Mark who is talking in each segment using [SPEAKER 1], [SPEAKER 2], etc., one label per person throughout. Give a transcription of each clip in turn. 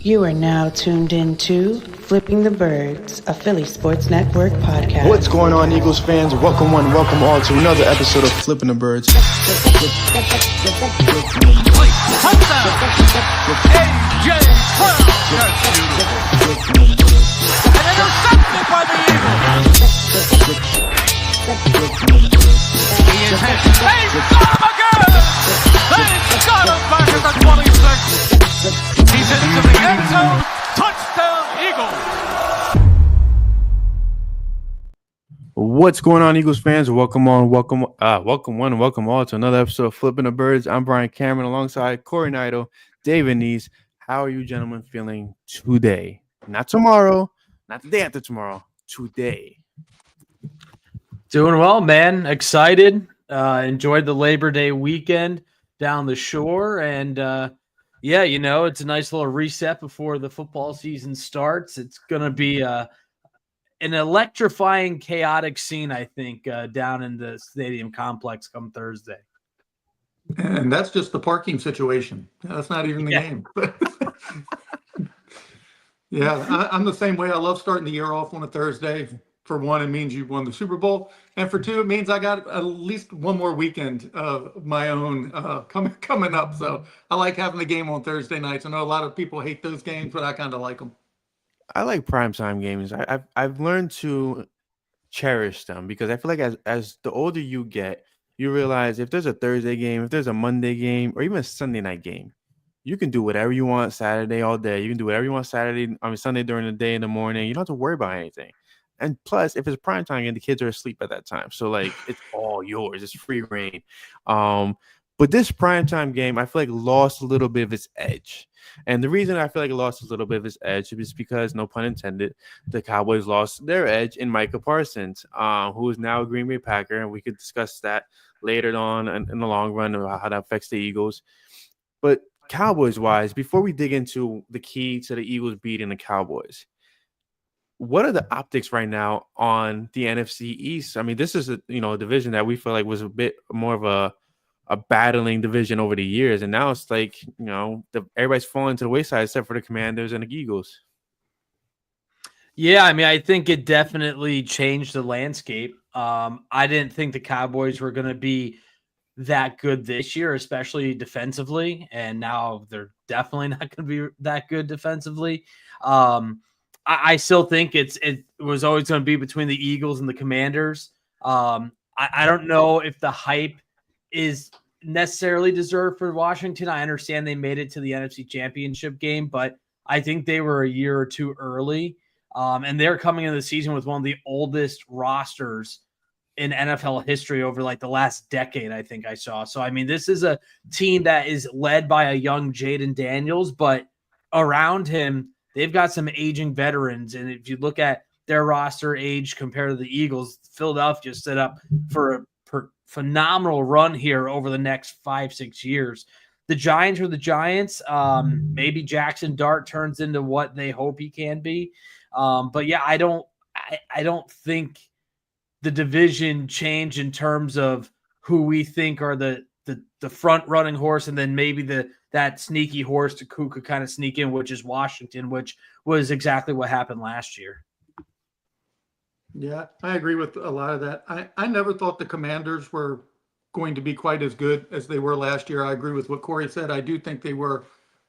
[SPEAKER 1] You are now tuned into Flipping the Birds, a Philly Sports Network podcast.
[SPEAKER 2] What's going on, Eagles fans? Welcome one, welcome all to another episode of Flipping the Birds.
[SPEAKER 3] He's into the end zone. Touchdown, Eagles.
[SPEAKER 2] What's going on, Eagles fans? Welcome one, welcome all to another episode of Flipping the Birds. I'm Brian Cameron alongside Corey Nido, David Neese. How are you gentlemen feeling today? Not tomorrow, not the day after tomorrow, today.
[SPEAKER 4] Doing well, man. Excited. Enjoyed the Labor Day weekend down the shore. And yeah, you know, it's a nice little reset before the football season starts. It's going to be an electrifying, chaotic scene, I think, down in the stadium complex come Thursday.
[SPEAKER 5] And that's just the parking situation. That's not even the game. Yeah, I'm the same way. I love starting the year off on a Thursday. For one, it means you've won the Super Bowl. And for two, it means I got at least one more weekend of my own coming up. So I like having the game on Thursday nights. I know a lot of people hate those games, but I kind of like them.
[SPEAKER 2] I like primetime games. I've learned to cherish them because I feel like as the older you get, you realize if there's a Thursday game, if there's a Monday game, or even a Sunday night game, you can do whatever you want Saturday all day. You can do whatever you want Sunday during the day in the morning. You don't have to worry about anything. And plus, if it's prime time and the kids are asleep at that time, so like it's all yours. It's free reign. But this primetime game, I feel like lost a little bit of its edge. And the reason I feel like it lost a little bit of its edge is because, no pun intended, the Cowboys lost their edge in Micah Parsons, who is now a Green Bay Packer. And we could discuss that later on in the long run about how that affects the Eagles. But Cowboys-wise, before we dig into the key to the Eagles beating the Cowboys, what are the optics right now on the NFC East? I mean, this is a division that we feel like was a bit more of a battling division over the years, and now it's like everybody's falling to the wayside except for the Commanders and the Eagles.
[SPEAKER 4] Yeah, I mean, I think it definitely changed the landscape. I didn't think the Cowboys were going to be that good this year, especially defensively, and now they're definitely not going to be that good defensively. I still think it was always going to be between the Eagles and the Commanders. I don't know if the hype is necessarily deserved for Washington. I understand they made it to the NFC Championship game, but I think they were a year or two early. And they're coming into the season with one of the oldest rosters in NFL history over like the last decade, I think I saw. So, I mean, this is a team that is led by a young Jaden Daniels, but around him, they've got some aging veterans. And if you look at their roster age compared to the Eagles, Philadelphia set up for a phenomenal run here over the next 5-6 years. The Giants are the Giants. Maybe Jackson Dart turns into what they hope he can be. But yeah, I don't think the division changed in terms of who we think are the front running horse, and then maybe that sneaky horse who could kind of sneak in, which is Washington, which was exactly what happened last year.
[SPEAKER 5] Yeah, I agree with a lot of that. I never thought the Commanders were going to be quite as good as they were last year. I agree with what Corey said. I do think they were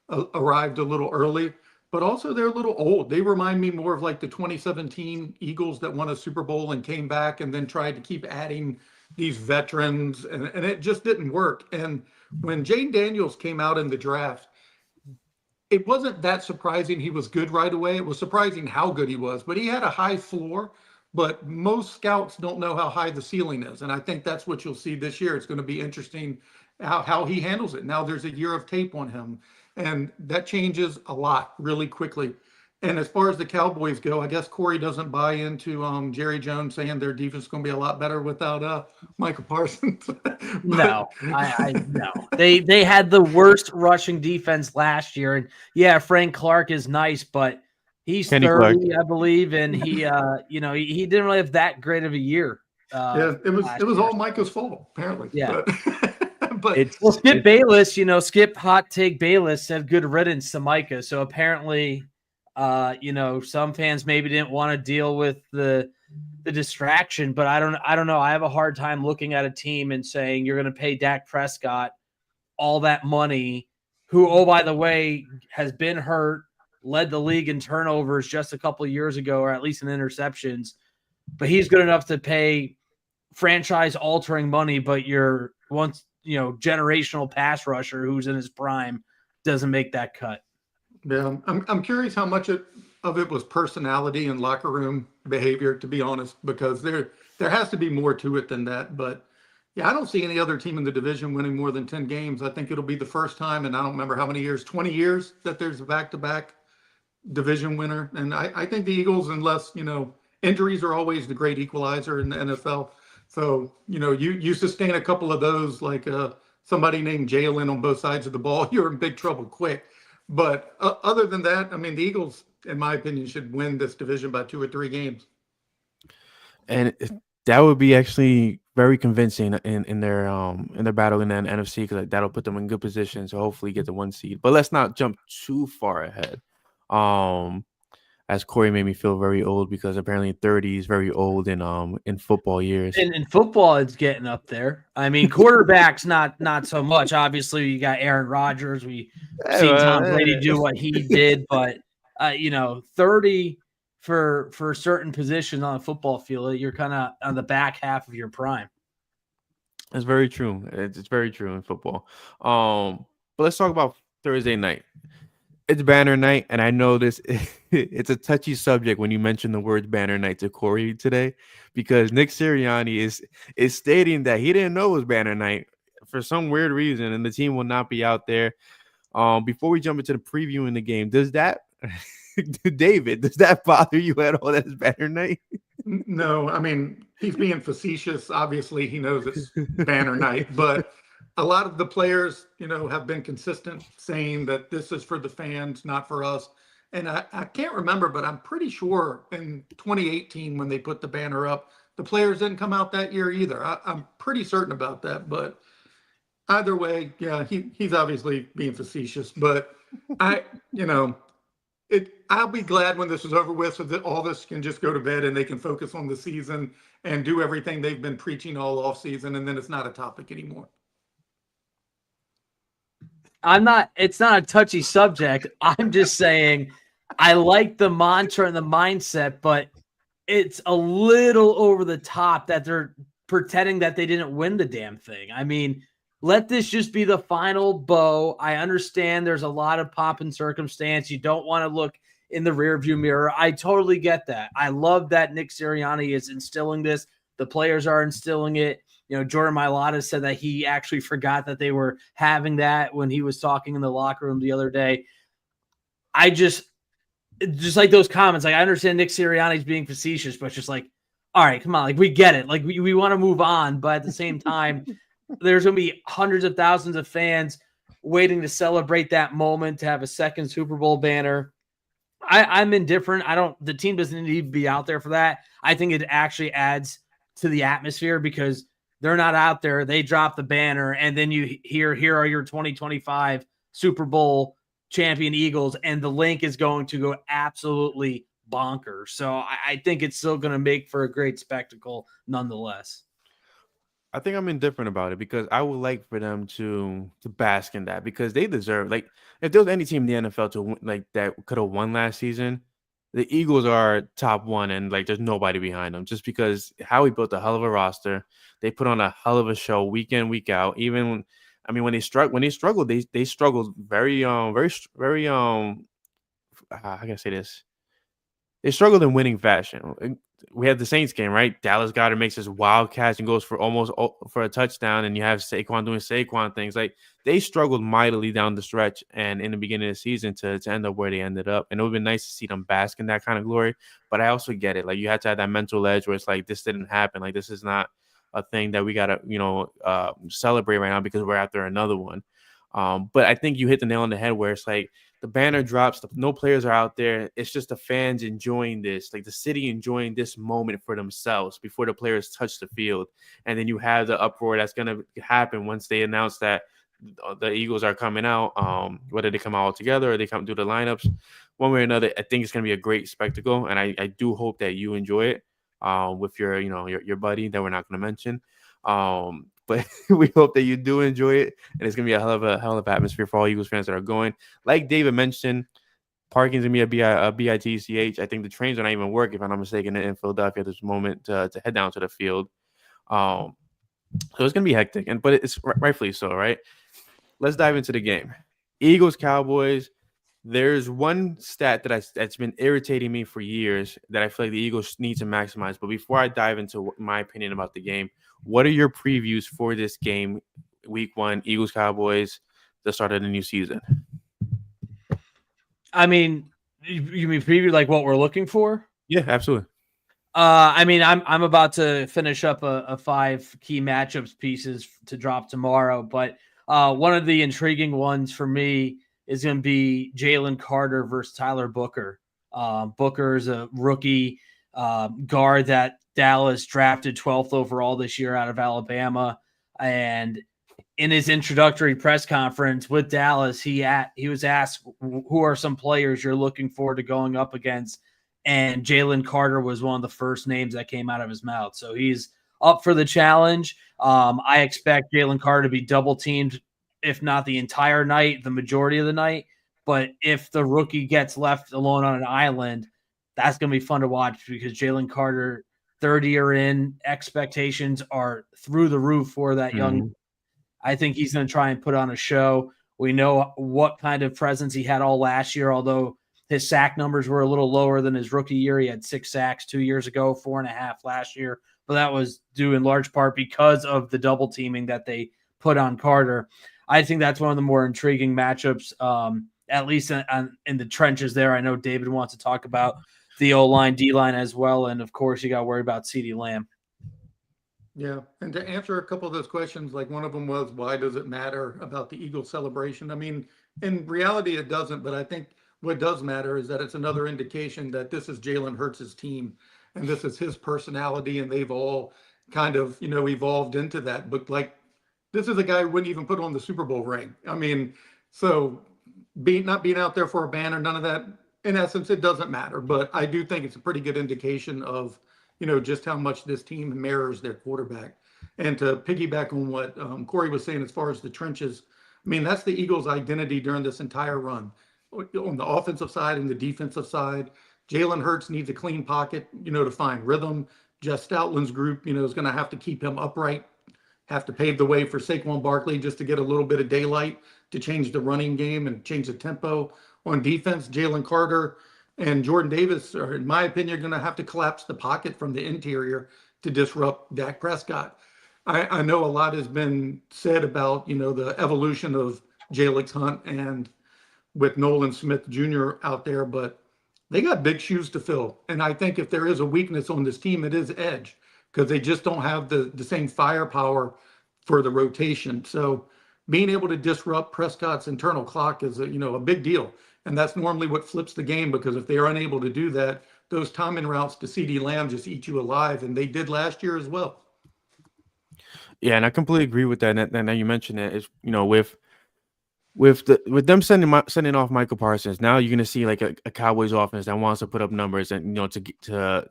[SPEAKER 5] arrived a little early, but also they're a little old. They remind me more of like the 2017 Eagles that won a Super Bowl and came back and then tried to keep adding these veterans, and it just didn't work. And when Jaden Daniels came out in the draft, it wasn't that surprising he was good right away. It was surprising how good he was, but he had a high floor. But most scouts don't know how high the ceiling is. And I think that's what you'll see this year. It's going to be interesting how he handles it. Now there's a year of tape on him, and that changes a lot really quickly. And as far as the Cowboys go, I guess Corey doesn't buy into Jerry Jones saying their defense is going to be a lot better without Micah Parsons.
[SPEAKER 4] No, I no. They had the worst rushing defense last year. And yeah, Frank Clark is nice, but he's
[SPEAKER 2] Kenny
[SPEAKER 4] 30,
[SPEAKER 2] Clark.
[SPEAKER 4] I believe, and he didn't really have that great of a year.
[SPEAKER 5] Yeah, it was all Micah's fault, apparently.
[SPEAKER 4] Yeah.
[SPEAKER 5] But
[SPEAKER 4] Skip Bayless, Skip Hot Take Bayless said good riddance to Micah. So apparently, some fans maybe didn't want to deal with the distraction, but I don't know. I have a hard time looking at a team and saying you're going to pay Dak Prescott all that money, who, oh, by the way, has been hurt, led the league in turnovers just a couple of years ago, or at least in interceptions, but he's good enough to pay franchise altering money, but your once generational pass rusher who's in his prime doesn't make that cut.
[SPEAKER 5] Yeah, I'm curious how much of it was personality and locker room behavior, to be honest, because there has to be more to it than that. But yeah, I don't see any other team in the division winning more than 10 games. I think it'll be the first time, and I don't remember how many years, 20 years, that there's a back-to-back division winner. And I think the Eagles, unless, injuries are always the great equalizer in the NFL. So, you sustain a couple of those, like somebody named Jalen on both sides of the ball, you're in big trouble quick. But other than that, I mean, the Eagles, in my opinion, should win this division by 2 or 3 games.
[SPEAKER 2] And that would be actually very convincing in their battle in the NFC, because that'll put them in good position to hopefully get the 1 seed. But let's not jump too far ahead. As Corey made me feel very old, because apparently 30 is very old in football years.
[SPEAKER 4] In football, it's getting up there. I mean, quarterbacks not so much. Obviously, you got Aaron Rodgers. We've seen Tom Brady do what he did, but 30 for certain positions on a football field, you're kind of on the back half of your prime.
[SPEAKER 2] That's very true. It's very true in football. But let's talk about Thursday night. It's banner night, and I know this. It's a touchy subject when you mention the word banner night to Corey today, because Nick Sirianni is stating that he didn't know it was banner night for some weird reason, and the team will not be out there. Before we jump into the preview in the game, does that, David, does that bother you at all? That's banner night?
[SPEAKER 5] No, I mean, he's being facetious. Obviously, he knows it's banner night, but a lot of the players, have been consistent saying that this is for the fans, not for us. And I can't remember, but I'm pretty sure in 2018, when they put the banner up, the players didn't come out that year either. I'm pretty certain about that. But either way, yeah, he's obviously being facetious. But I'll be glad when this is over with, so that all this can just go to bed and they can focus on the season and do everything they've been preaching all off season, and then it's not a topic anymore.
[SPEAKER 4] It's not a touchy subject. I'm just saying I like the mantra and the mindset, but it's a little over the top that they're pretending that they didn't win the damn thing. I mean, let this just be the final bow. I understand there's a lot of pomp and circumstance. You don't want to look in the rearview mirror. I totally get that. I love that Nick Sirianni is instilling this. The players are instilling it. Jordan Mailata said that he actually forgot that they were having that when he was talking in the locker room the other day. I just like those comments. Like, I understand Nick Sirianni's being facetious, but just like, all right, come on. Like, we get it. Like, we want to move on. But at the same time, there's going to be hundreds of thousands of fans waiting to celebrate that moment, to have a second Super Bowl banner. I'm indifferent. The team doesn't need to be out there for that. I think it actually adds to the atmosphere, because they're not out there. They drop the banner, and then you hear, here are your 2025 Super Bowl champion Eagles, and the link is going to go absolutely bonkers. So I think it's still going to make for a great spectacle nonetheless.
[SPEAKER 2] I think I'm indifferent about it, because I would like for them to bask in that, because they deserve, like, if there was any team in the NFL to win, like, that could have won last season, the Eagles are top one, and like there's nobody behind them, just because Howie built a hell of a roster. They put on a hell of a show week in, week out. Even, I mean, when they struggled, they struggled very how can I say this? They struggled in winning fashion. We had the Saints game, right? Dallas Goedert makes this wild catch and goes for a touchdown, and you have Saquon doing Saquon things. Like, they struggled mightily down the stretch and in the beginning of the season to end up where they ended up. And it would have been nice to see them bask in that kind of glory. But I also get it. Like, you had to have that mental edge where it's like, this didn't happen. Like, this is not a thing that we gotta celebrate right now because we're after another one. But I think you hit the nail on the head where it's like, the banner drops, no players are out there. It's just the fans enjoying this, like the city enjoying this moment for themselves before the players touch the field. And then you have the uproar that's going to happen once they announce that the Eagles are coming out, whether they come out all together or they come do the lineups, one way or another. I think it's going to be a great spectacle, and I do hope that you enjoy it with your your buddy that we're not going to mention. But we hope that you do enjoy it, and it's going to be a hell of a atmosphere for all Eagles fans that are going. Like David mentioned, parking's going to be a BITCH. I think the trains are not even work, if I'm not mistaken, in Philadelphia at this moment to head down to the field. So it's going to be hectic, but it's rightfully so, right? Let's dive into the game. Eagles, Cowboys. There's one stat that's been irritating me for years that I feel like the Eagles need to maximize. But before I dive into my opinion about the game, what are your previews for this game, Week 1, Eagles, Cowboys, the start of the new season?
[SPEAKER 4] I mean, you mean preview like what we're looking for?
[SPEAKER 2] Yeah, absolutely.
[SPEAKER 4] I mean, I'm about to finish up a 5 key matchups pieces to drop tomorrow, but one of the intriguing ones for me is going to be Jalen Carter versus Tyler Booker. Booker is a rookie guard that Dallas drafted 12th overall this year out of Alabama, and in his introductory press conference with Dallas, he was asked, "Who are some players you're looking forward to going up against?" And Jalen Carter was one of the first names that came out of his mouth. So he's up for the challenge. I expect Jalen Carter to be double teamed, if not the entire night, the majority of the night. But if the rookie gets left alone on an island, that's going to be fun to watch because Jalen Carter, third year in, expectations are through the roof for that young. I think he's going to try and put on a show. We know what kind of presence he had all last year, although his sack numbers were a little lower than his rookie year. He had 6 sacks 2 years ago, 4.5 last year, but that was due in large part because of the double teaming that they put on Carter. I think that's one of the more intriguing matchups, at least in the trenches there. I know David wants to talk about the O-line, D-line as well, and of course you got to worry about CeeDee Lamb.
[SPEAKER 5] Yeah, and to answer a couple of those questions, like one of them was, why does it matter about the Eagles celebration? I mean, in reality, it doesn't, but I think what does matter is that it's another indication that this is Jalen Hurts' team and this is his personality, and they've all kind of, evolved into that. But like, this is a guy who wouldn't even put on the Super Bowl ring. I mean, so not being out there for a banner, none of that, in essence, it doesn't matter. But I do think it's a pretty good indication of, just how much this team mirrors their quarterback. And to piggyback on what Corey was saying as far as the trenches, I mean, that's the Eagles' identity during this entire run. On the offensive side and the defensive side, Jalen Hurts needs a clean pocket, to find rhythm. Jeff Stoutland's group, is going to have to keep him upright, have to pave the way for Saquon Barkley just to get a little bit of daylight to change the running game and change the tempo. On defense, Jalen Carter and Jordan Davis are, in my opinion, going to have to collapse the pocket from the interior to disrupt Dak Prescott. I know a lot has been said about, the evolution of Jalen Hunt and with Nolan Smith Jr. out there, but they got big shoes to fill. And I think if there is a weakness on this team, it is edge, because they just don't have the same firepower for the rotation. So being able to disrupt Prescott's internal clock is a big deal. And that's normally what flips the game, because if they are unable to do that, those timing routes to CeeDee Lamb just eat you alive. And they did last year as well.
[SPEAKER 2] Yeah, and I completely agree with that. And now you mentioned it is, with them sending off Michael Parsons, now you're gonna see like a Cowboys offense that wants to put up numbers and to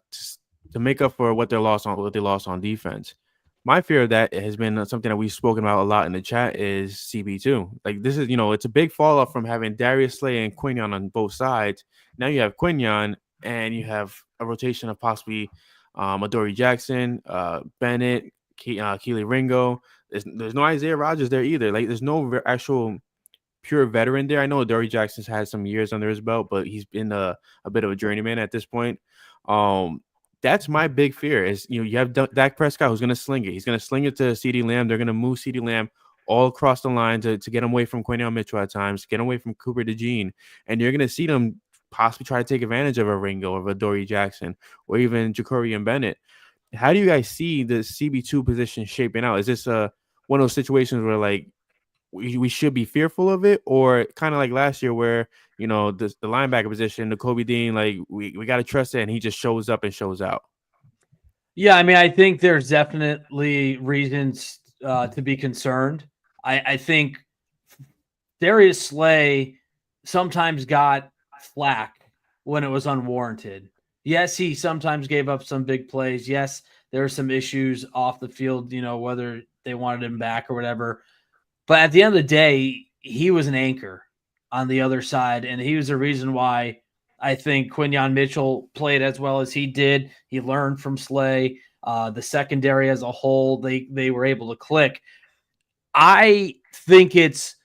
[SPEAKER 2] make up for what they lost on defense. My fear of that has been something that we've spoken about a lot in the chat is CB2. Like this is, it's a big fall off from having Darius Slay and Quinion on both sides. Now you have Quinion and you have a rotation of possibly Adoree Jackson, Bennett, Keely Ringo. There's no Isaiah Rodgers there either. Like there's no actual pure veteran there. I know Adoree Jackson's had some years under his belt, but he's been a bit of a journeyman at this point. That's my big fear is, you have Dak Prescott who's going to sling it. He's going to sling it to CeeDee Lamb. They're going to move CeeDee Lamb all across the line to get him away from Quinion Mitchell at times, get him away from Cooper DeJean. And you're going to see them possibly try to take advantage of a Ringo, of Adoree Jackson, or even Jacory and Bennett. How do you guys see the CB2 position shaping out? Is this one of those situations where, like, we should be fearful of it, or kind of like last year where the linebacker position, the Kobe Dean, like we got to trust it, and he just shows up and shows out.
[SPEAKER 4] Yeah, I mean, I think there's definitely reasons to be concerned. I think Darius Slay sometimes got flack when it was unwarranted. Yes, he sometimes gave up some big plays. Yes, there were some issues off the field, whether they wanted him back or whatever. But at the end of the day, he was an anchor on the other side, and he was the reason why I think Quinyon Mitchell played as well as he did. He learned from Slay. The secondary as a whole, they were able to click. I think it's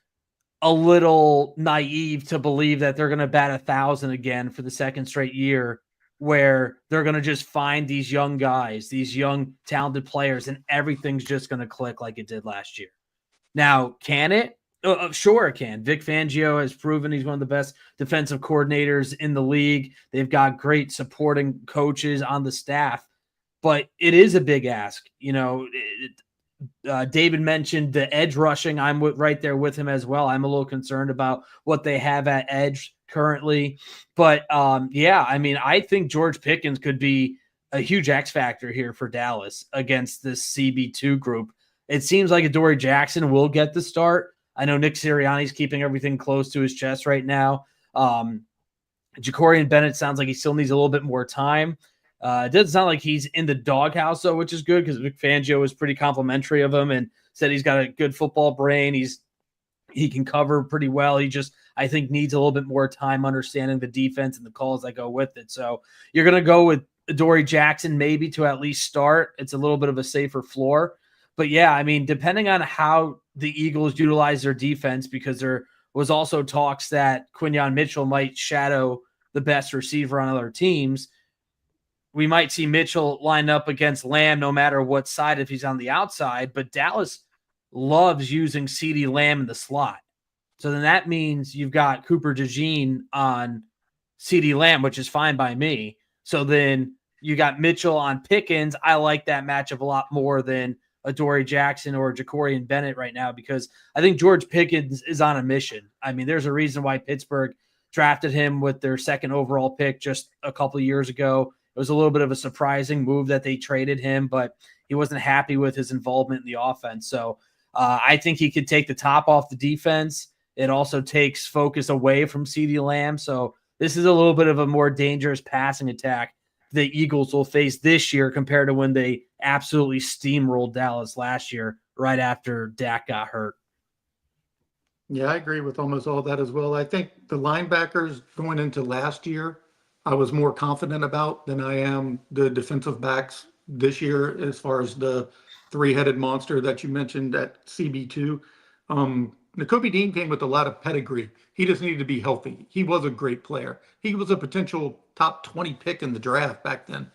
[SPEAKER 4] a little naive to believe that they're going to bat 1,000 again for the second straight year, where they're going to just find these young guys, these young talented players, and everything's just going to click like it did last year. Now, can it? Sure, it can. Vic Fangio has proven he's one of the best defensive coordinators in the league. They've got great supporting coaches on the staff, but it is a big ask. David mentioned the edge rushing. I'm right there with him as well. I'm a little concerned about what they have at edge currently. But yeah, I mean, I think George Pickens could be a huge X factor here for Dallas against this CB2 group. It seems like Adoree Jackson will get the start. I know Nick Sirianni's keeping everything close to his chest right now. Jacorian Bennett sounds like he still needs a little bit more time. It doesn't sound like he's in the doghouse, though, which is good because Vic Fangio was pretty complimentary of him and said he's got a good football brain. He can cover pretty well. He just, I think, needs a little bit more time understanding the defense and the calls that go with it. So you're going to go with Adoree Jackson maybe to at least start. It's a little bit of a safer floor. But yeah, I mean, depending on how the Eagles utilize their defense, because there was also talks that Quinyon Mitchell might shadow the best receiver on other teams. We might see Mitchell line up against Lamb no matter what side if he's on the outside, but Dallas loves using CeeDee Lamb in the slot. So then that means you've got Cooper DeJean on CeeDee Lamb, which is fine by me. So then you got Mitchell on Pickens. I like that matchup a lot more than Adoree Jackson or Jacorian Bennett right now, because I think George Pickens is on a mission. I mean, there's a reason why Pittsburgh drafted him with their second overall pick just a couple of years ago. It was a little bit of a surprising move that they traded him, but he wasn't happy with his involvement in the offense. So I think he could take the top off the defense. It also takes focus away from CeeDee Lamb. So this is a little bit of a more dangerous passing attack the Eagles will face this year compared to when they absolutely steamrolled Dallas last year right after Dak got hurt.
[SPEAKER 5] Yeah, I agree with almost all that as well. I think the linebackers going into last year, I was more confident about than I am the defensive backs this year, as far as the three-headed monster that you mentioned at CB2. Nakobe Dean came with a lot of pedigree. He just needed to be healthy. He was a great player. He was a potential top 20 pick in the draft back then.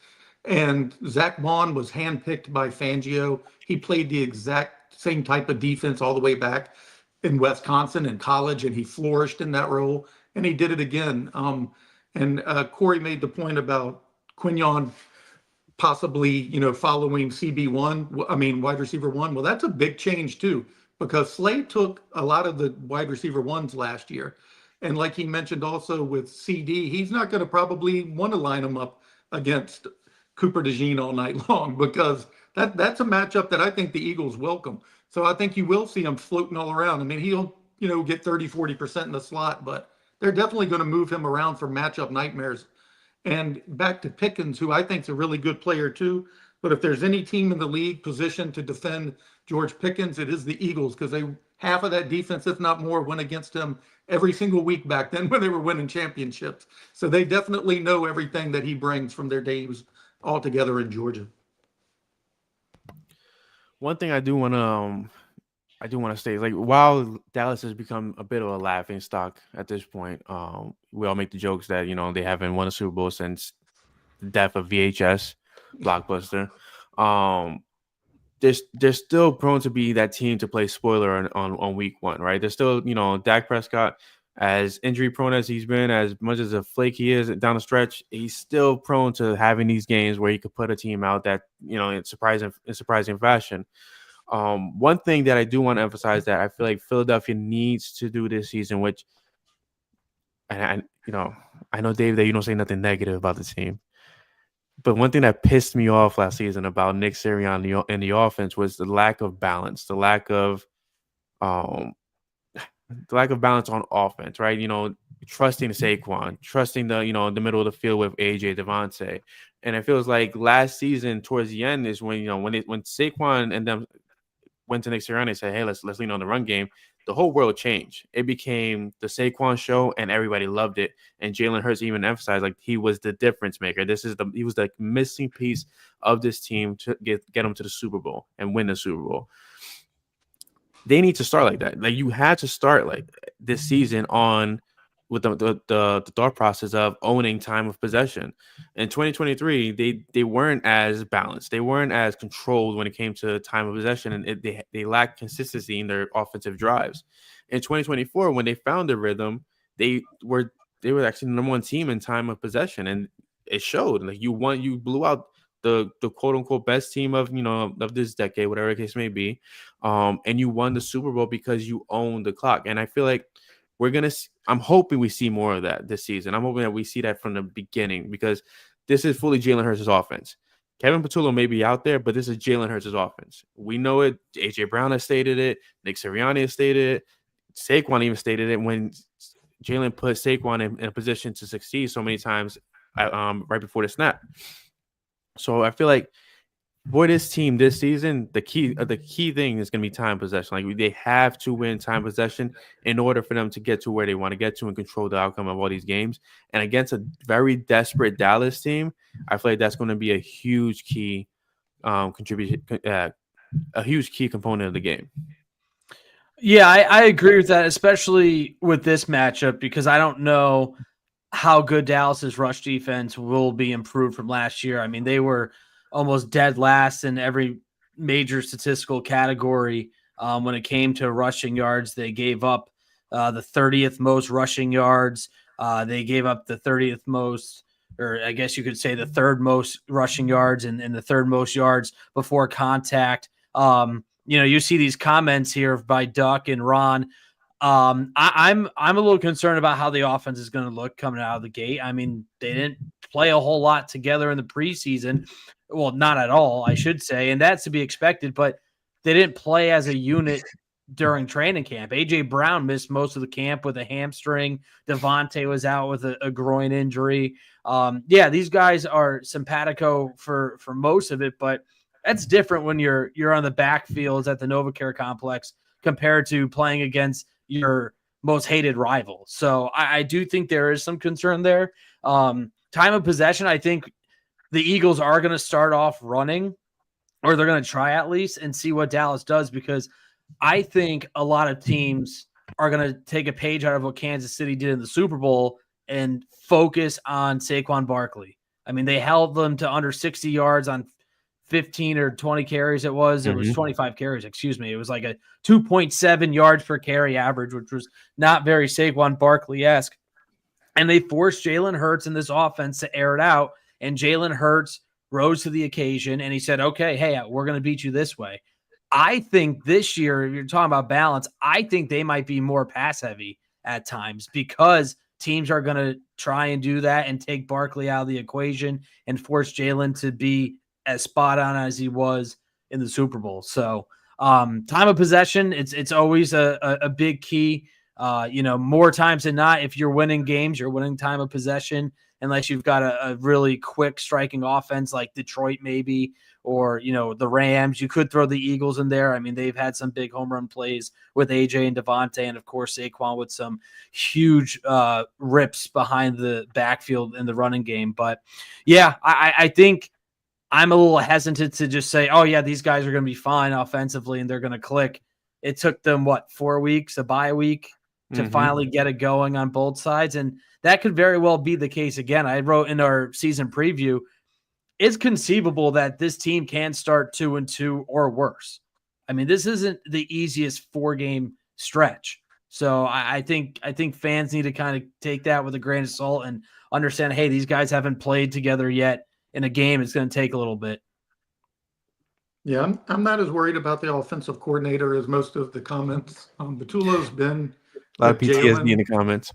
[SPEAKER 5] And Zach Bond was handpicked by Fangio. He played the exact same type of defense all the way back in Wisconsin in college, and he flourished in that role, and he did it again. And Corey made the point about Quinyon possibly, following CB1, wide receiver one. Well, that's a big change too, because Slay took a lot of the wide receiver ones last year. And like he mentioned also with CD, he's not going to probably want to line him up against Cooper DeJean all night long, because that's a matchup that I think the Eagles welcome. So I think you will see him floating all around. I mean, he'll, get 30-40% in the slot, but they're definitely going to move him around for matchup nightmares. And back to Pickens, who I think is a really good player too. But if there's any team in the league positioned to defend George Pickens, it is the Eagles, because half of that defense, if not more, went against him every single week back then when they were winning championships. So they definitely know everything that he brings from their days all together in Georgia.
[SPEAKER 2] One thing I do want to say is, like, while Dallas has become a bit of a laughing stock at this point, we all make the jokes that they haven't won a Super Bowl since the death of VHS Blockbuster. They're still prone to be that team to play spoiler on week one, right? They're still, Dak Prescott, as injury prone as he's been, as much as a flake he is down the stretch, he's still prone to having these games where he could put a team out that, in surprising fashion. One thing that I do want to emphasize that I feel like Philadelphia needs to do this season, which, and I know, Dave, that you don't say nothing negative about the team, but one thing that pissed me off last season about Nick Sirianni and the offense was the lack of balance, um, the lack of balance on offense, right? Trusting Saquon, trusting the middle of the field with AJ Devontae. And it feels like last season towards the end is when, when Saquon and them went to Nick Sirianni and said, hey, let's lean on the run game. The whole world changed. It became the Saquon show, and everybody loved it. And Jalen Hurts even emphasized like he was the difference maker. He was the missing piece of this team to get them to the Super Bowl and win the Super Bowl. They need to start like that. Like, you had to start like this season on with the thought process of owning time of possession. In 2023, they weren't as balanced. They weren't as controlled when it came to time of possession, and they lacked consistency in their offensive drives. In 2024, when they found their rhythm, they were actually the number one team in time of possession, and it showed. Like, you blew out the quote unquote best team of this decade, whatever the case may be, and you won the Super Bowl because you owned the clock. And I feel like I'm hoping we see more of that this season. I'm hoping that we see that from the beginning, because this is fully Jalen Hurts' offense. Kevin Patullo may be out there, but this is Jalen Hurts' offense. We know it. AJ Brown has stated it. Nick Sirianni has stated it. Saquon even stated it when Jalen put Saquon in a position to succeed so many times right before the snap. So I feel like for this team this season, the key thing is going to be time possession. Like, they have to win time possession in order for them to get to where they want to get to and control the outcome of all these games. And against a very desperate Dallas team, I feel like that's going to be a huge key contribution, a huge key component of the game.
[SPEAKER 4] Yeah, I agree with that, especially with this matchup, because I don't know how good Dallas's rush defense will be improved from last year. I mean, they were almost dead last in every major statistical category when it came to rushing yards. They gave up the 30th most rushing yards. They gave up the 30th most, or I guess you could say the third most rushing yards and the third most yards before contact. You see these comments here by Duck and Ron. I'm a little concerned about how the offense is going to look coming out of the gate. I mean, they didn't play a whole lot together in the preseason. Well, not at all, I should say, and that's to be expected, but they didn't play as a unit during training camp. AJ Brown missed most of the camp with a hamstring. Devontae was out with a groin injury. These guys are simpatico for most of it, but that's different when you're on the backfields at the NovaCare complex compared to playing against your most hated rival. So I do think there is some concern there. Time of possession, I think the Eagles are going to start off running, or they're going to try at least, and see what Dallas does, because I think a lot of teams are going to take a page out of what Kansas City did in the Super Bowl and focus on Saquon Barkley. I mean, they held them to under 60 yards on 15 or 20 carries. It was 25 carries, excuse me. It was like a 2.7 yards per carry average, which was not very Saquon Barkley-esque. And they forced Jalen Hurts in this offense to air it out, and Jalen Hurts rose to the occasion, and he said, okay, hey, we're going to beat you this way. I think this year, if you're talking about balance, I think they might be more pass-heavy at times, because teams are going to try and do that and take Barkley out of the equation and force Jalen to be as spot on as he was in the Super Bowl. So time of possession, it's always a big key. More times than not, if you're winning games, you're winning time of possession, unless you've got a really quick striking offense like Detroit maybe, or, the Rams. You could throw the Eagles in there. I mean, they've had some big home run plays with AJ and Devontae, and of course Saquon with some huge rips behind the backfield in the running game. But yeah, I think I'm a little hesitant to just say, oh yeah, these guys are going to be fine offensively and they're going to click. It took them 4 weeks, a bye week, to finally get it going on both sides. And that could very well be the case again. I wrote in our season preview, it's conceivable that this team can start 2-2 or worse. I mean, this isn't the easiest 4-game stretch. So I think fans need to kind of take that with a grain of salt and understand, hey, these guys haven't played together yet in a game. It's going to take a little bit.
[SPEAKER 5] Yeah, I'm not as worried about the offensive coordinator as most of the comments. Patullo's been
[SPEAKER 2] A lot of
[SPEAKER 5] with
[SPEAKER 2] PTSD in
[SPEAKER 5] Jalen.
[SPEAKER 2] the comments.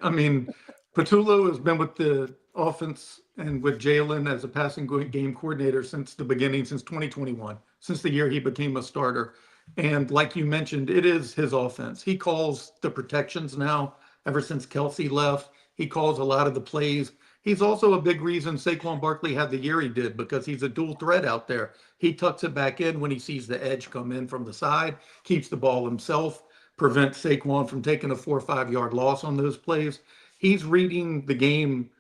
[SPEAKER 5] I mean, Patullo has been with the offense and with Jalen as a passing game coordinator since the beginning, since 2021, since the year he became a starter. And like you mentioned, it is his offense. He calls the protections now, ever since Kelsey left. He calls a lot of the plays. He's also a big reason Saquon Barkley had the year he did because he's a dual threat out there. He tucks it back in when he sees the edge come in from the side, keeps the ball himself, prevents Saquon from taking a 4 or 5 yard loss on those plays. He's reading the game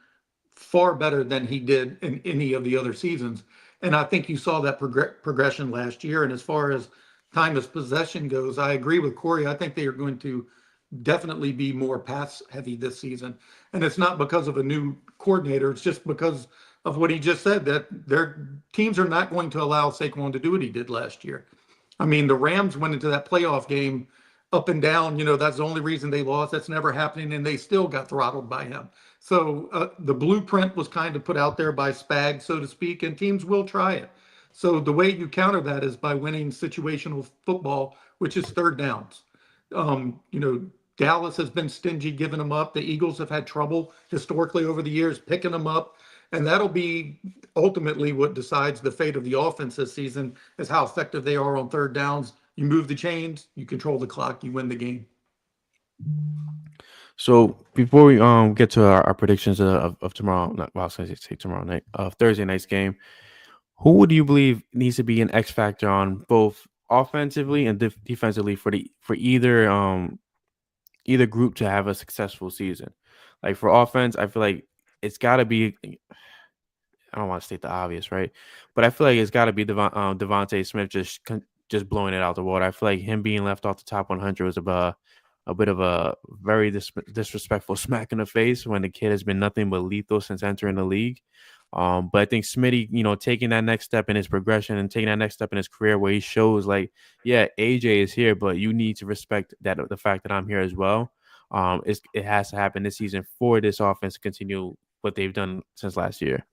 [SPEAKER 5] far better than he did in any of the other seasons. And I think you saw that progression last year. And as far as time as possession goes, I agree with Corey. I think they are going to definitely be more pass heavy this season. And it's not because of a new coordinator. It's just because of what he just said, that their teams are not going to allow Saquon to do what he did last year. I mean, the Rams went into that playoff game up and down. That's the only reason they lost. That's never happening. And they still got throttled by him. So the blueprint was kind of put out there by Spag, so to speak, and teams will try it. So the way you counter that is by winning situational football, which is third downs. Dallas has been stingy giving them up. The Eagles have had trouble historically over the years picking them up. And that'll be ultimately what decides the fate of the offense this season is how effective they are on third downs. You move the chains, you control the clock, you win the game.
[SPEAKER 2] So before we get to our predictions of tomorrow, I was going to say tomorrow night, Thursday night's game, who would you believe needs to be an X factor on both offensively and defensively for either group to have a successful season? Like for offense, I feel like it's got to be. I don't want to state the obvious, right? But I feel like it's got to be Devontae Smith just blowing it out the water. I feel like him being left off the top 100 was a bit of a very disrespectful smack in the face when the kid has been nothing but lethal since entering the league. But I think Smitty, taking that next step in his progression and taking that next step in his career where he shows like, yeah, AJ is here, but you need to respect the fact that I'm here as well. It has to happen this season for this offense to continue what they've done since last year.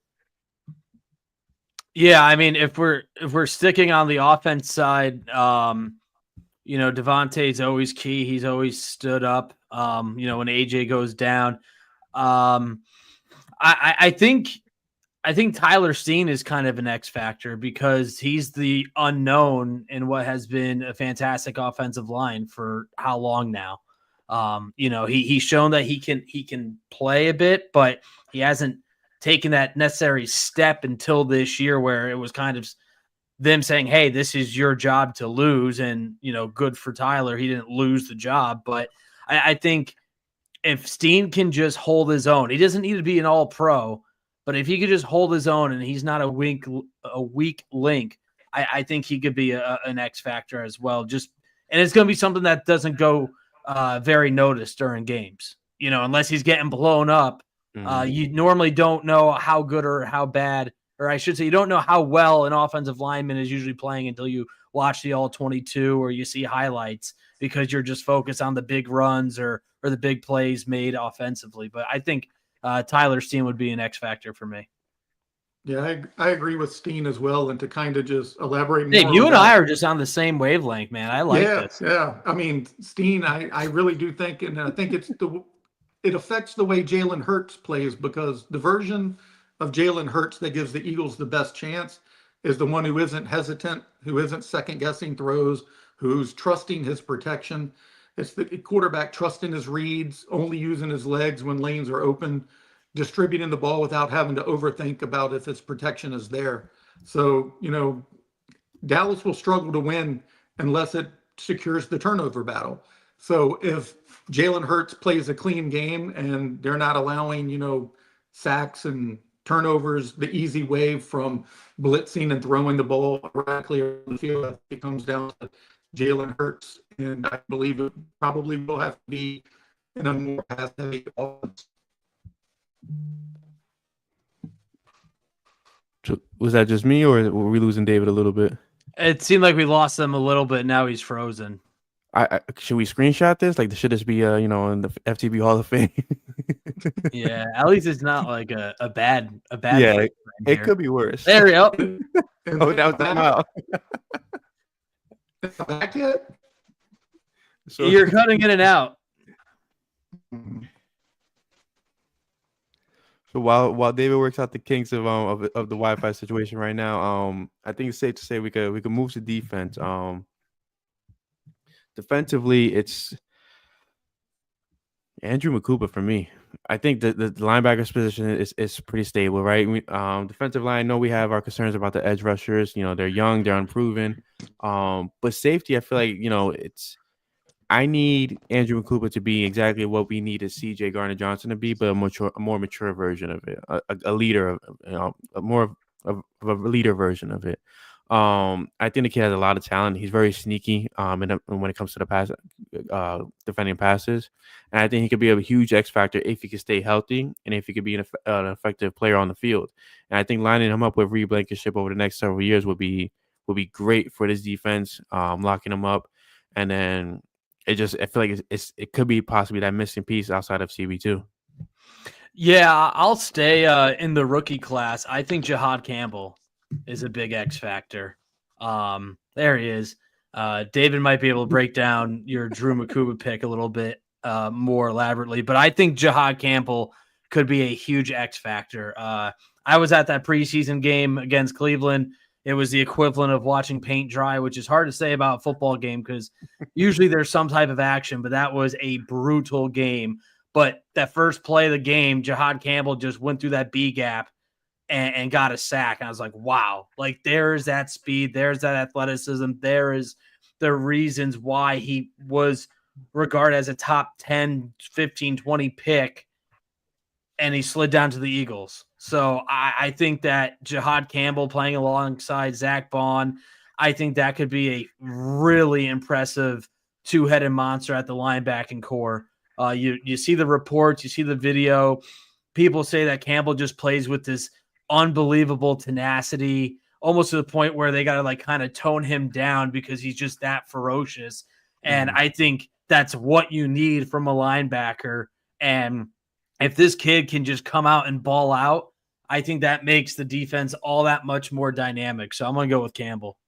[SPEAKER 4] Yeah, I mean, if we're sticking on the offense side, Devontae's always key. He's always stood up. When AJ goes down, I think Tyler Steen is kind of an X factor because he's the unknown in what has been a fantastic offensive line for how long now. He's shown that he can play a bit, but he hasn't taken that necessary step until this year where it was kind of them saying, hey, this is your job to lose. And, good for Tyler. He didn't lose the job. But I think if Steen can just hold his own, he doesn't need to be an all pro, but if he could just hold his own and he's not a weak link, I think he could be an X factor as well. And it's going to be something that doesn't go very noticed during games, unless he's getting blown up. You normally don't know how good or how bad, or I should say, you don't know how well an offensive lineman is usually playing until you watch the all 22 or you see highlights because you're just focused on the big runs or the big plays made offensively. But I think Tyler Steen would be an X factor for me.
[SPEAKER 5] Yeah, I agree with Steen as well. And to kind of just elaborate more.
[SPEAKER 4] Dave, you and I are just on the same wavelength, man. I like this.
[SPEAKER 5] Yeah. I mean, Steen, I really do think, and I think it affects the way Jalen Hurts plays because the version of Jalen Hurts that gives the Eagles the best chance is the one who isn't hesitant, who isn't second guessing throws, who's trusting his protection. It's the quarterback trusting his reads, only using his legs when lanes are open, distributing the ball without having to overthink about if his protection is there. So, Dallas will struggle to win unless it secures the turnover battle. So if Jalen Hurts plays a clean game and they're not allowing, sacks and turnovers the easy way from blitzing and throwing the ball directly around the field, it comes down to Jalen Hurts. And I believe it probably will have to be in a more pass-heavy offense.
[SPEAKER 2] Was that just me, or were we losing David a little bit?
[SPEAKER 4] It seemed like we lost him a little bit. Now he's frozen.
[SPEAKER 2] Should we screenshot this? Like, should this be in the FTB Hall of Fame?
[SPEAKER 4] Yeah, at least it's not like a bad.
[SPEAKER 2] Yeah, it could be worse.
[SPEAKER 4] There we go.
[SPEAKER 5] And
[SPEAKER 2] Oh, that was time out.
[SPEAKER 5] back yet?
[SPEAKER 2] So,
[SPEAKER 4] You're cutting in and out.
[SPEAKER 2] so while David works out the kinks of the Wi-Fi situation right now, I think it's safe to say we could move to defense. Defensively, it's Andrew Makuba for me. I think the linebackers position is pretty stable, right? Defensive line, I know we have our concerns about the edge rushers. You know, they're young, they're unproven. But safety, I feel like, I need Andrew Makuba to be exactly what we needed CJ Gardner-Johnson to be, but a more mature version of it, a leader of, more of a leader version of it. I think the kid has a lot of talent. He's very sneaky. And when it comes to the pass, defending passes, and I think he could be a huge X factor if he could stay healthy and if he could be an effective player on the field. And I think lining him up with Reed Blankenship over the next several years would be great for this defense. Locking him up, and then I feel like it could be possibly that missing piece outside of CB2.
[SPEAKER 4] Yeah, I'll stay in the rookie class. I think Jihad Campbell is a big X factor. There he is. David might be able to break down your Drew Makuba pick a little bit more elaborately, but I think Jihad Campbell could be a huge X factor. I was at that preseason game against Cleveland. It was the equivalent of watching paint dry, which is hard to say about a football game because usually there's some type of action, but that was a brutal game. But that first play of the game, Jihad Campbell just went through that B gap and got a sack. And I was like, wow, like there's that speed, there's that athleticism, there is the reasons why he was regarded as a top 10, 15, 20 pick, and he slid down to the Eagles. So I think that Jihad Campbell playing alongside Zach Bond, I think that could be a really impressive two-headed monster at the linebacking core. You see the reports, you see the video. People say that Campbell just plays with this unbelievable tenacity, almost to the point where they got to like kind of tone him down because he's just that ferocious. And I think that's what you need from a linebacker. And if this kid can just come out and ball out, I think that makes the defense all that much more dynamic. So I'm going to go with Campbell.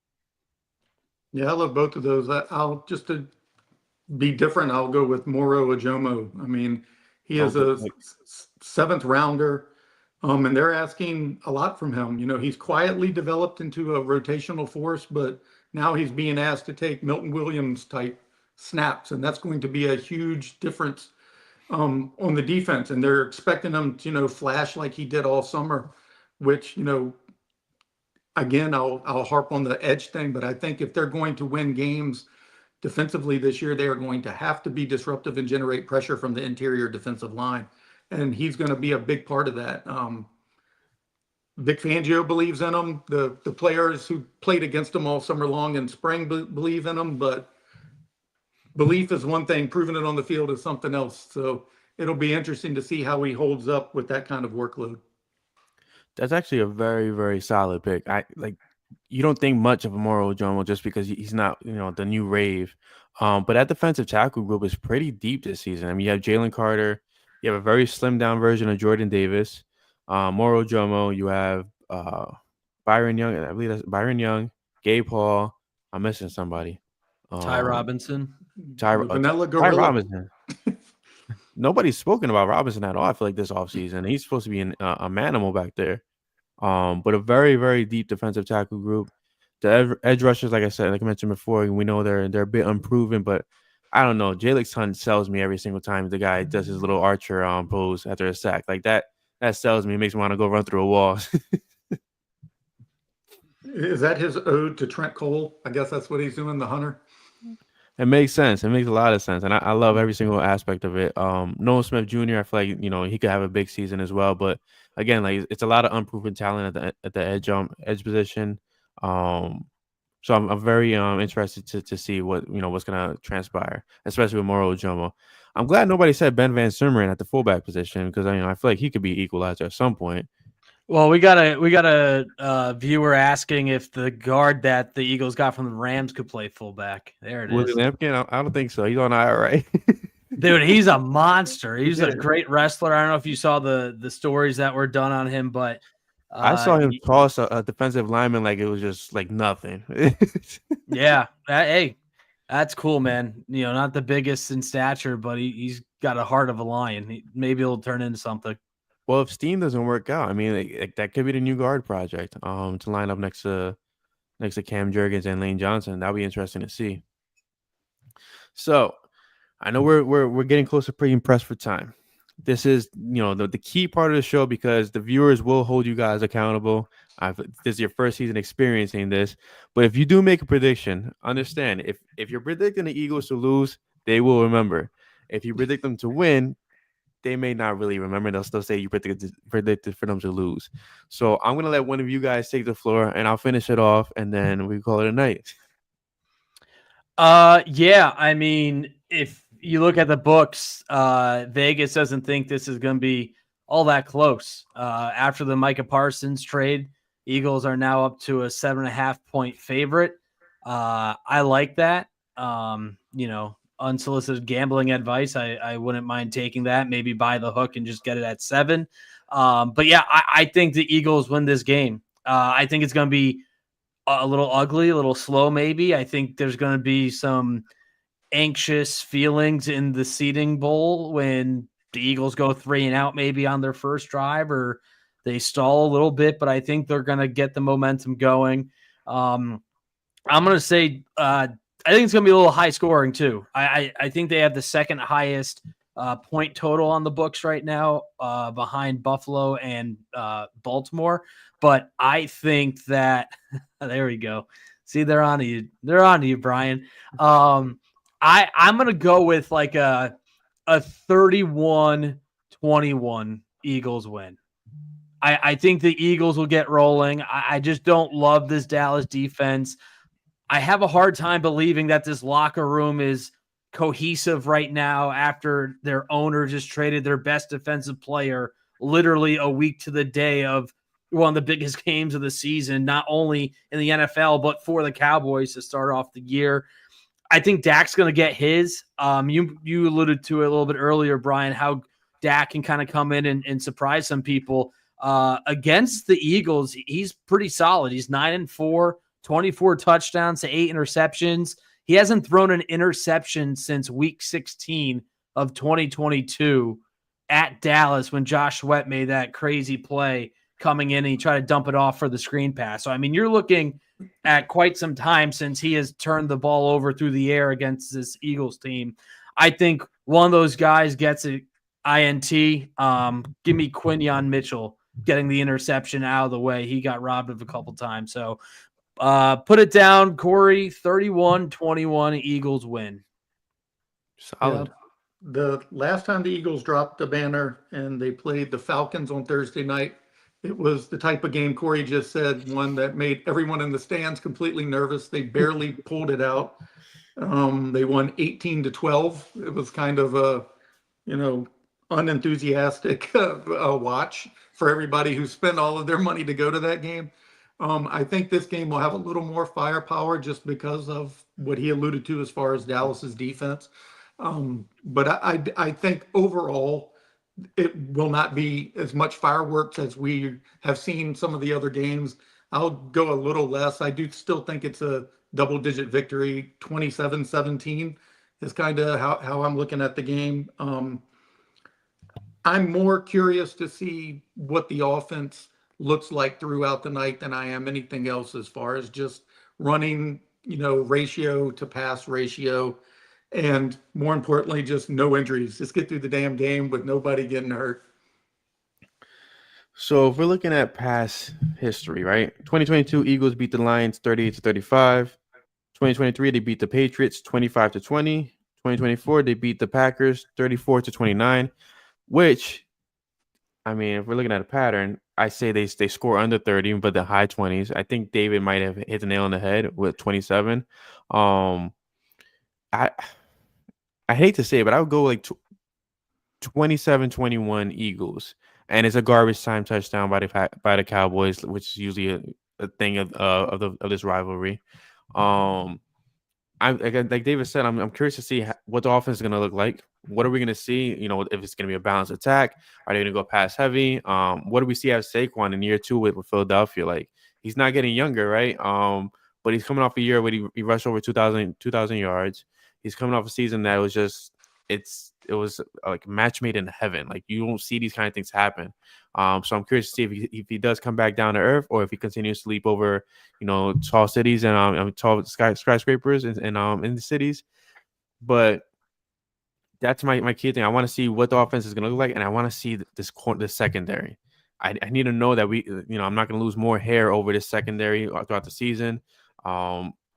[SPEAKER 5] Yeah, I love both of those. I'll just to be different, I'll go with Moro Ojomo. I mean, he is a seventh rounder, and they're asking a lot from him. You know, he's quietly developed into a rotational force, but now he's being asked to take Milton Williams type snaps, and that's going to be a huge difference on the defense. And they're expecting him to, flash like he did all summer, which, again, I'll harp on the edge thing, but I think if they're going to win games defensively this year, they are going to have to be disruptive and generate pressure from the interior defensive line. And he's going to be a big part of that. Vic Fangio believes in him. The players who played against him all summer long in spring believe in him, but belief is one thing, proving it on the field is something else. So it'll be interesting to see how he holds up with that kind of workload.
[SPEAKER 2] That's actually a very, very solid pick. You don't think much of Moro Ojomo just because he's not, the new rave. But that defensive tackle group is pretty deep this season. I mean, you have Jalen Carter, you have a very slimmed down version of Jordan Davis, Moro Ojomo, you have Byron Young, I believe that's Byron Young, Gabe Hall. I'm missing somebody.
[SPEAKER 4] Ty Robinson.
[SPEAKER 2] Ty
[SPEAKER 5] Gorilla.
[SPEAKER 2] Robinson. Nobody's spoken about Robinson at all, I feel like, this offseason. He's supposed to be a manimal back there. But a very, very deep defensive tackle group. The edge rushers, like I mentioned before, we know they're a bit unproven, but I don't know. Jalen Hunt sells me every single time the guy does his little archer pose after a sack. Like that sells me. It makes me want to go run through a wall.
[SPEAKER 5] Is that his ode to Trent Cole? I guess that's what he's doing, the hunter.
[SPEAKER 2] It makes sense. It makes a lot of sense. And I love every single aspect of it. Noah Smith Jr., I feel like, he could have a big season as well. But again, like it's a lot of unproven talent at the edge position. So I'm very interested to see what's gonna transpire, especially with Moro Ojomo. I'm glad nobody said Ben Van Sumeren at the fullback position because I feel like he could be equalizer at some point.
[SPEAKER 4] Well, we got a viewer asking if the guard that the Eagles got from the Rams could play fullback. There it is.
[SPEAKER 2] Willie Lampkin? I don't think so. He's on IRA.
[SPEAKER 4] Dude, he's a monster. He's a great wrestler. I don't know if you saw the stories that were done on him, but
[SPEAKER 2] I saw him
[SPEAKER 4] Y-
[SPEAKER 2] toss a defensive lineman like it was just like nothing.
[SPEAKER 4] yeah, hey, that's cool, man. Not the biggest in stature, but he's got a heart of a lion. Maybe he'll turn into something.
[SPEAKER 2] Well, if Steam doesn't work out, I mean, that could be the new guard project. To line up next to Cam Jurgens and Lane Johnson. That'll be interesting to see. So, I know we're getting close to pretty pressed for time. This is the key part of the show because the viewers will hold you guys accountable. This is your first season experiencing this, but if you do make a prediction, understand if you're predicting the Eagles to lose, they will remember. If you predict them to win, they may not really remember. They'll still say you predicted for them to lose. So I'm gonna let one of you guys take the floor, and I'll finish it off, and then we call it a night.
[SPEAKER 4] Yeah, I mean, if you look at the books, Vegas doesn't think this is going to be all that close. After the Micah Parsons trade, Eagles are now up to a 7.5-point favorite. I like that. Unsolicited gambling advice. I wouldn't mind taking that. Maybe buy the hook and just get it at 7. But yeah, I think the Eagles win this game. I think it's going to be a little ugly, a little slow, maybe. I think there's going to be some anxious feelings in the seating bowl when the Eagles go 3 and out, maybe on their first drive, or they stall a little bit. But I think they're going to get the momentum going. I'm going to say I think it's going to be a little high scoring too. I think they have the second highest point total on the books right now, behind Buffalo and Baltimore. But I think that there we go. See, they're on to you. They're on to you, Brian. I'm gonna go with like a 31-21 Eagles win. I think the Eagles will get rolling. I just don't love this Dallas defense. I have a hard time believing that this locker room is cohesive right now after their owner just traded their best defensive player literally a week to the day of one of the biggest games of the season, not only in the NFL, but for the Cowboys to start off the year. I think Dak's going to get his. You alluded to it a little bit earlier, Brian, how Dak can kind of come in and surprise some people. Against the Eagles, he's pretty solid. He's 9-4, 24 touchdowns to 8 interceptions. He hasn't thrown an interception since week 16 of 2022 at Dallas when Josh Sweat made that crazy play coming in and he tried to dump it off for the screen pass. So, I mean, you're looking at quite some time since he has turned the ball over through the air against this Eagles team. I think one of those guys gets an INT. Give me Quinyon Mitchell getting the interception out of the way. He got robbed of a couple times. So put it down, Corey, 31-21 Eagles win.
[SPEAKER 2] Solid.
[SPEAKER 5] Yeah. The last time the Eagles dropped the banner and they played the Falcons on Thursday night, it was the type of game Corey just said, one that made everyone in the stands completely nervous. They barely pulled it out. They won 18-12. It was kind of a, unenthusiastic watch for everybody who spent all of their money to go to that game. I think this game will have a little more firepower just because of what he alluded to as far as Dallas's defense. But I think overall, it will not be as much fireworks as we have seen some of the other games. I'll go a little less. I do still think it's a double-digit victory. 27-17 is kind of how I'm looking at the game. I'm more curious to see what the offense looks like throughout the night than I am anything else as far as just running, ratio to pass ratio. And more importantly, just no injuries. Just get through the damn game with nobody getting hurt.
[SPEAKER 2] So if we're looking at past history, right? 2022 Eagles beat the Lions 38-35. 2023 they beat the Patriots 25-20. 2024 they beat the Packers 34-29. Which, I mean, if we're looking at a pattern, I say they score under 30, but the high 20s. I think David might have hit the nail on the head with 27. I hate to say it, but I would go like 27-21 Eagles, and it's a garbage time touchdown by the Cowboys, which is usually a thing of this rivalry. Like David said, I'm curious to see what the offense is going to look like. what are we going to see? You know, if it's going to be a balanced attack, are they going to go pass heavy? What do we see as Saquon in year 2 with Philadelphia? Like, he's not getting younger, right? But he's coming off a year where he rushed over 2,000 yards. He's coming off a season that was just it was like a match made in heaven. Like, you don't see these kind of things happen. So I'm curious to see if he does come back down to earth, or if he continues to leap over, you know, tall cities and tall skyscrapers in the cities. But that's my key thing. I want to see what the offense is going to look like, and I want to see this secondary. I need to know that I'm not going to lose more hair over this secondary throughout the season.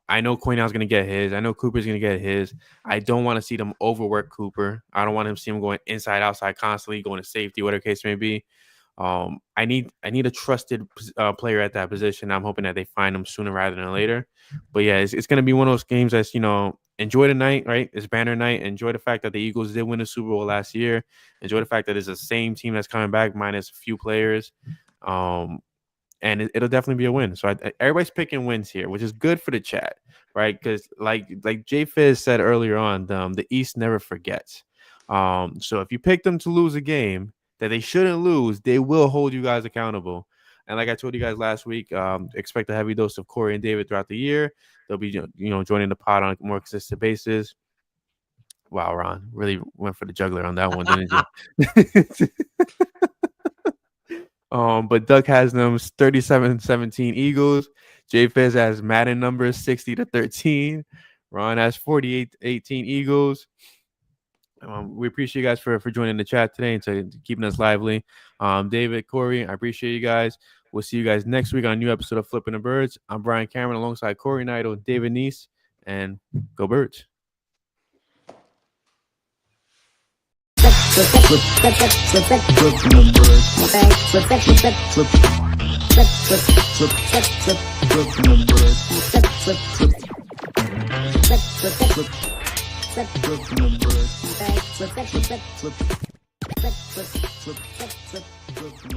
[SPEAKER 2] I know Quinal's going to get his. I know Cooper's going to get his. I don't want to see them overwork Cooper. I don't want him to see him going inside, outside constantly, going to safety, whatever case may be. I need a trusted player at that position. I'm hoping that they find him sooner rather than later. But yeah, it's going to be one of those games that's, enjoy the night, right? It's banner night. Enjoy the fact that the Eagles did win the Super Bowl last year. Enjoy the fact that it's the same team that's coming back minus a few players. And it'll definitely be a win. So everybody's picking wins here, which is good for the chat, right? Because like Jay Fizz said earlier on, the East never forgets. So if you pick them to lose a game that they shouldn't lose, they will hold you guys accountable. And like I told you guys last week, expect a heavy dose of Corey and David throughout the year. They'll be joining the pod on a more consistent basis. Wow, Ron really went for the juggler on that one, didn't you? But Doug has them 37-17 Eagles. Jay Fizz has Madden numbers 60-13. Ron has 48-18 Eagles. We appreciate you guys for joining the chat today and to keeping us lively. David, Corey, I appreciate you guys. We'll see you guys next week on a new episode of Flipping the Birds. I'm Brian Cameron alongside Corey Neidl, David Neese, and go Birds.
[SPEAKER 6] Flip.